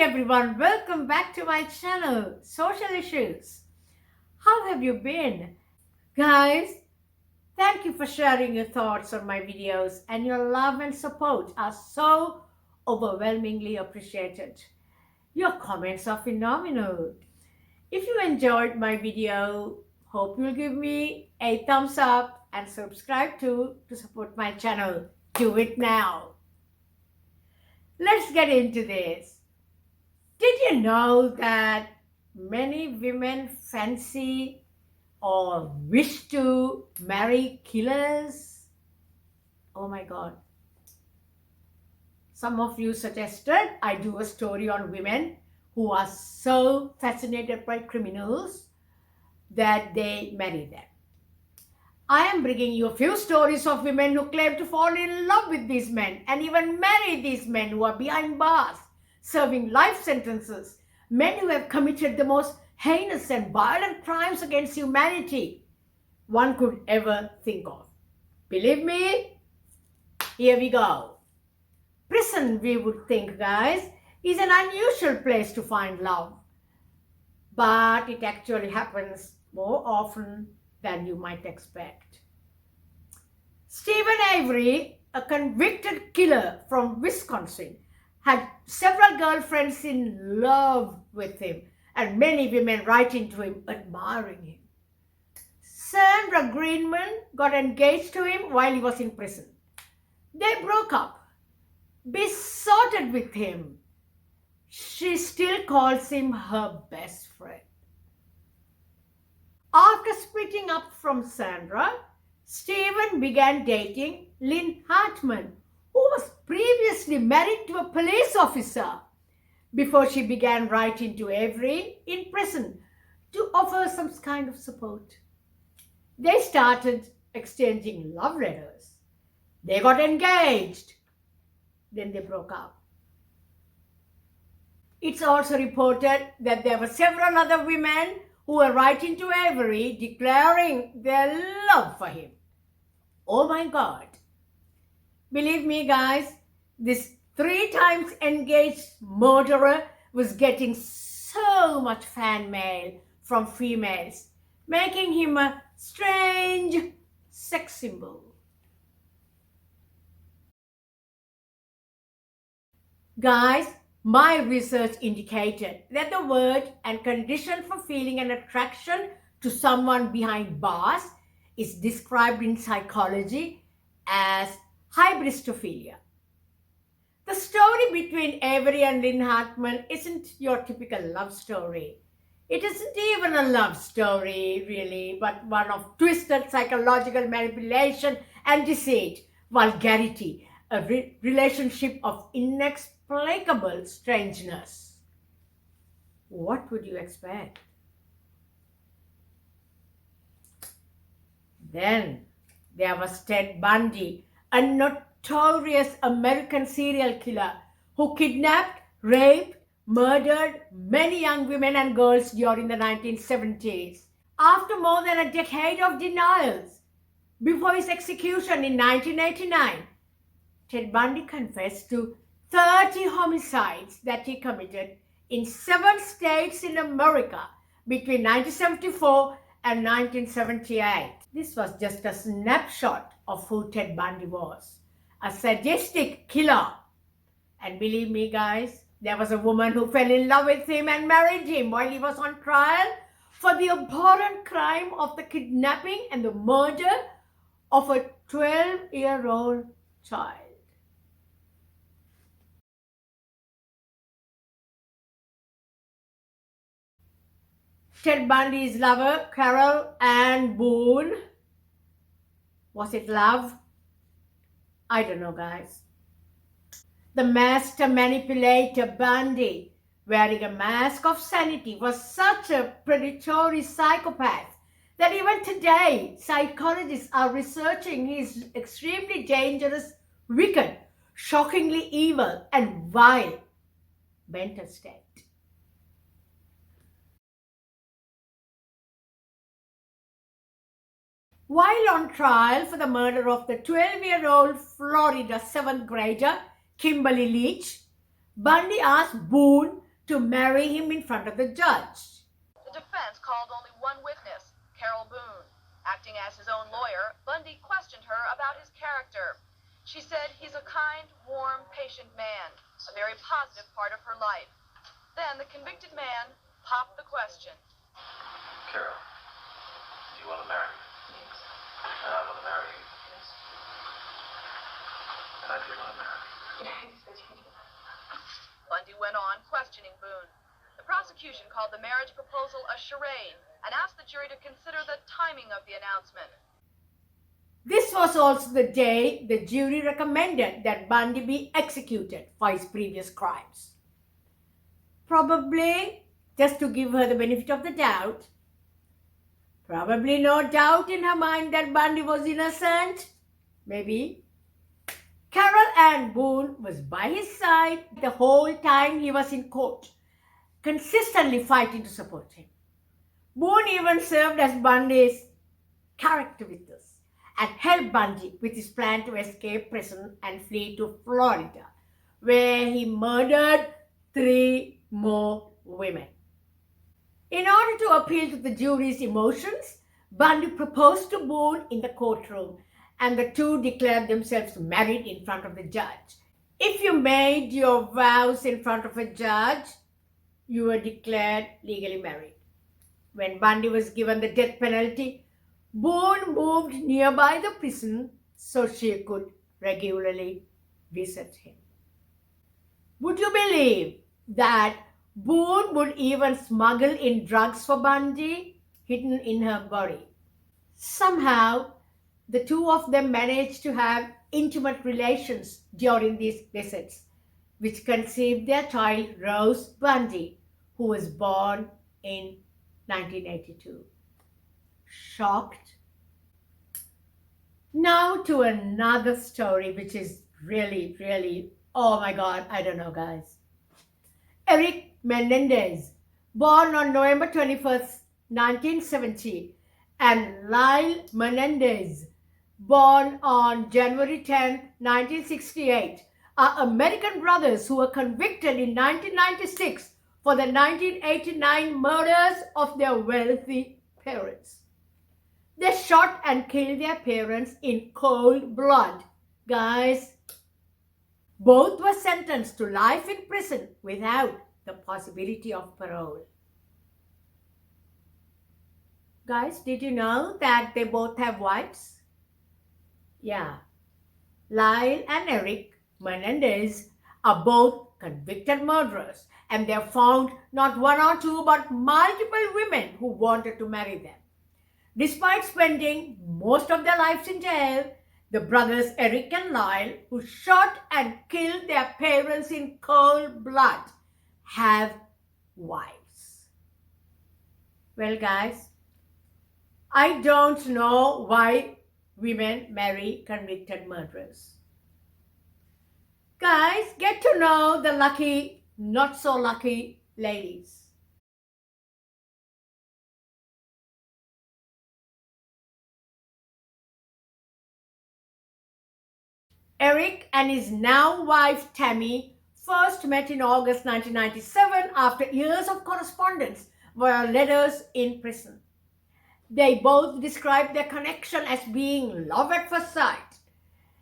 everyone, welcome back to my channel, Social Issues. How have you been? Guys, thank you for sharing your thoughts on my videos, and your love and support are so overwhelmingly appreciated. Your comments are phenomenal. If you enjoyed my video, hope you'll give me a thumbs up and subscribe to support my channel. Do it now. Let's get into this. Did you know that many women fancy or wish to marry killers? Oh my God. Some of you suggested I do a story on women who are so fascinated by criminals that they marry them. I am bringing you a few stories of women who claim to fall in love with these men and even marry these men who are behind bars, serving life sentences, men who have committed the most heinous and violent crimes against humanity one could ever think of. Believe me? Here we go. Prison, we would think, guys, is an unusual place to find love. But it actually happens more often than you might expect. Stephen Avery, a convicted killer from Wisconsin, had several girlfriends in love with him, and many women writing to him, admiring him. Sandra Greenman got engaged to him while he was in prison. They broke up, besotted with him. She still calls him her best friend. After splitting up from Sandra, Stephen began dating Lynn Hartman, who was previously married to a police officer, before she began writing to Avery in prison to offer some kind of support. They started exchanging love letters. They got engaged. Then they broke up. It's also reported that there were several other women who were writing to Avery declaring their love for him. Oh my God. Believe me, guys, this 3 times engaged murderer was getting so much fan mail from females, making him a strange sex symbol. Guys, my research indicated that the word and condition for feeling an attraction to someone behind bars is described in psychology as hybristophilia. The story between Avery and Lynn Hartman isn't your typical love story. It isn't even a love story, really, but one of twisted psychological manipulation and deceit, vulgarity, a relationship of inexplicable strangeness. What would you expect? Then there was Ted Bundy, a notorious American serial killer who kidnapped, raped, murdered many young women and girls during the 1970s. After more than a decade of denials, before his execution in 1989, Ted Bundy confessed to 30 homicides that he committed in 7 states in America between 1974 and 1978. This was just a snapshot of who Ted Bundy was, a sadistic killer. And believe me, guys, there was a woman who fell in love with him and married him while he was on trial for the abhorrent crime of the kidnapping and the murder of a 12-year-old child. Ted Bundy's lover, Carol Ann Boone. Was it love? I don't know, guys. The master manipulator Bundy, wearing a mask of sanity, was such a predatory psychopath that even today, psychologists are researching his extremely dangerous, wicked, shockingly evil, and vile mental state. While on trial for the murder of the 12-year-old Florida 7th grader, Kimberly Leach, Bundy asked Boone to marry him in front of the judge. The defense called only one witness, Carol Boone. Acting as his own lawyer, Bundy questioned her about his character. She said he's a kind, warm, patient man, a very positive part of her life. Then the convicted man popped the question. Carol, do you want to marry me? Yes. And I want to marry you. Yes. And I do want to marry you. Bundy went on questioning Boone. The prosecution called the marriage proposal a charade and asked the jury to consider the timing of the announcement. This was also the day the jury recommended that Bundy be executed for his previous crimes. Probably just to give her the benefit of the doubt. Probably no doubt in her mind that Bundy was innocent. Maybe. Carol Ann Boone was by his side the whole time he was in court, consistently fighting to support him. Boone even served as Bundy's character witness and helped Bundy with his plan to escape prison and flee to Florida, where he murdered 3 more women. In order to appeal to the jury's emotions, Bundy proposed to Boone in the courtroom, and the two declared themselves married in front of the judge. If you made your vows in front of a judge, you were declared legally married. When Bundy was given the death penalty, Boone moved nearby the prison so she could regularly visit him. Would you believe that Boone would even smuggle in drugs for Bundy hidden in her body? Somehow, the two of them managed to have intimate relations during these visits, which conceived their child Rose Bundy, who was born in 1982. Shocked? Now to another story which is really, oh my God, I don't know, guys. Eric Menendez, born on November 21st, 1970, and Lyle Menendez, born on January 10, 1968, are American brothers who were convicted in 1996 for the 1989 murders of their wealthy parents. They shot and killed their parents in cold blood. Guys, both were sentenced to life in prison without the possibility of parole. Guys, did you know that they both have wives? Yeah. Lyle and Eric Menendez are both convicted murderers, and they have found not one or two but multiple women who wanted to marry them. Despite spending most of their lives in jail, the brothers Eric and Lyle, who shot and killed their parents in cold blood, have wives. Well, guys, I don't know why women marry convicted murderers. Guys, get to know the lucky, not so lucky ladies. Eric and his now wife Tammy first met in August 1997 after years of correspondence via letters in prison. They both described their connection as being love at first sight,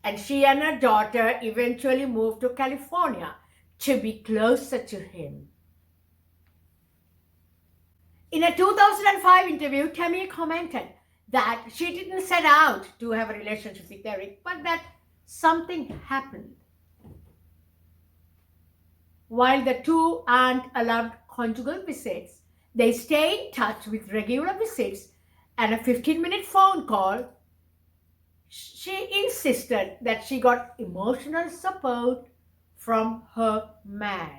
and she and her daughter eventually moved to California to be closer to him. In a 2005 interview, Tammy commented that she didn't set out to have a relationship with Eric, but that something happened. While the two aren't allowed conjugal visits, they stay in touch with regular visits and a 15-minute phone call. She insisted that she got emotional support from her man.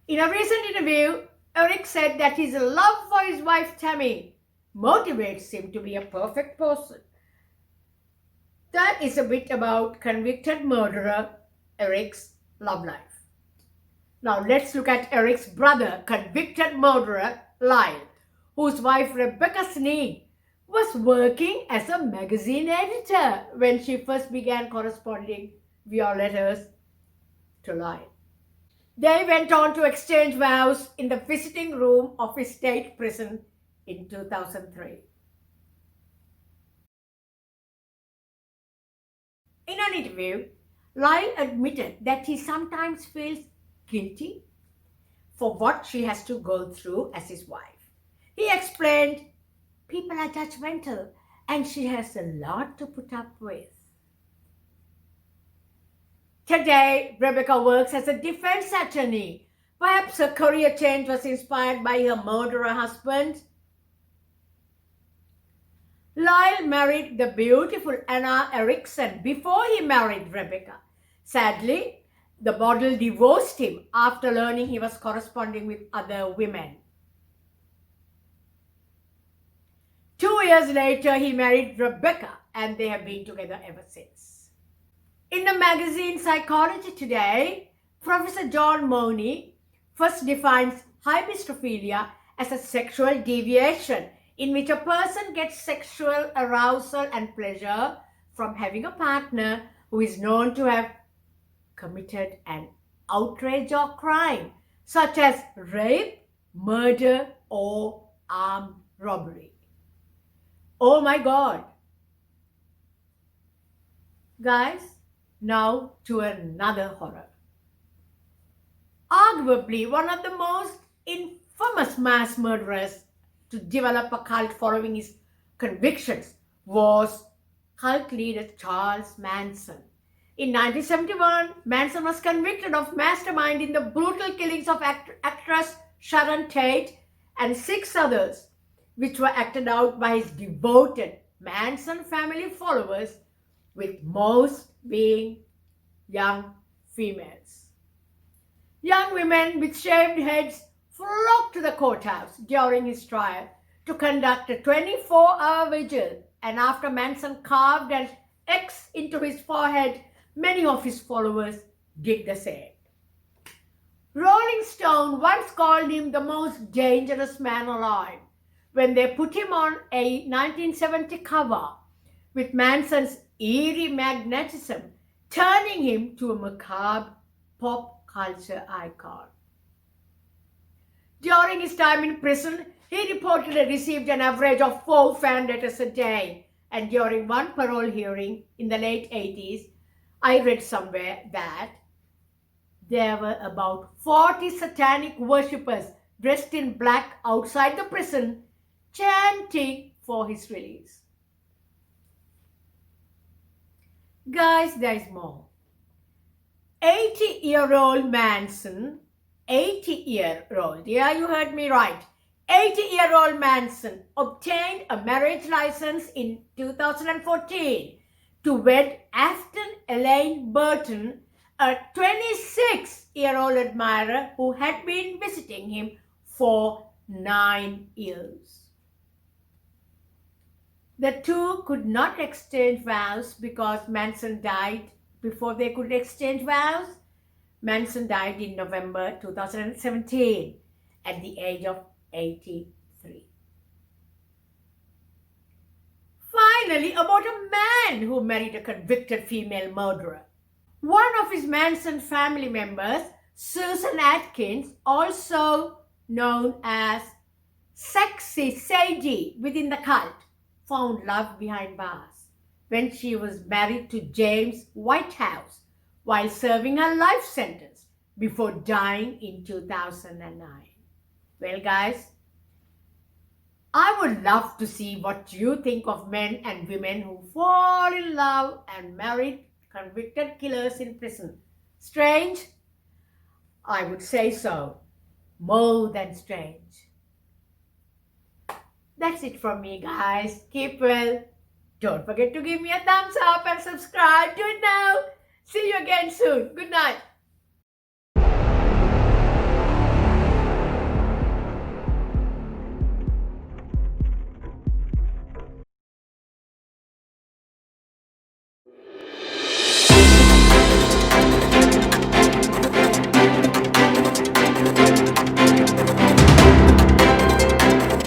In a recent interview, Eric said that his love for his wife Tammy motivates him to be a perfect person. That is a bit about convicted murderer Eric's love life. Now let's look at Eric's brother, convicted murderer Lyle, whose wife Rebecca Sneed was working as a magazine editor when she first began corresponding via letters to Lyle. They went on to exchange vows in the visiting room of his state prison in 2003. In an interview, Lyle admitted that he sometimes feels guilty for what she has to go through as his wife. He explained, "People are judgmental and she has a lot to put up with." Today, Rebecca works as a defense attorney. Perhaps her career change was inspired by her murderer husband. Lyle married the beautiful Anna Erickson before he married Rebecca. Sadly, the model divorced him after learning he was corresponding with other women. 2 years later, he married Rebecca, and they have been together ever since. In the magazine Psychology Today, Professor John Mooney first defines hybistrophilia as a sexual deviation in which a person gets sexual arousal and pleasure from having a partner who is known to have committed an outrage or crime, such as rape, murder, or armed robbery. Oh my God! Guys, now to another horror. Arguably one of the most infamous mass murderers to develop a cult following his convictions was cult leader Charles Manson. In 1971, Manson was convicted of masterminding the brutal killings of actress Sharon Tate and 6 others, which were acted out by his devoted Manson family followers, with most being young females. Young women with shaved heads flocked to the courthouse during his trial to conduct a 24-hour vigil, and after Manson carved an X into his forehead, many of his followers did the same. Rolling Stone once called him the most dangerous man alive when they put him on a 1970 cover, with Manson's eerie magnetism turning him to a macabre pop culture icon. During his time in prison, he reportedly received an average of 4 fan letters a day, and during one parole hearing in the late 80s, I read somewhere that there were about 40 satanic worshippers dressed in black outside the prison chanting for his release. Guys, there is more. 80-year-old Manson, 80-year-old, yeah, you heard me right. 80-year-old Manson obtained a marriage license in 2014 to wed Afton Elaine Burton, a 26-year-old admirer who had been visiting him for 9 years. The two could not exchange vows because Manson died before they could exchange vows. Manson died in November 2017 at the age of 83. Finally, about a man who married a convicted female murderer. One of his Manson family members, Susan Atkins, also known as Sexy Sadie within the cult, found love behind bars when she was married to James Whitehouse while serving her life sentence before dying in 2009. Well, guys, I would love to see what you think of men and women who fall in love and married convicted killers in prison. Strange? I would say so. More than strange. That's it from me, guys. Keep well. Don't forget to give me a thumbs up and subscribe. Do it now. See you again soon. Good night.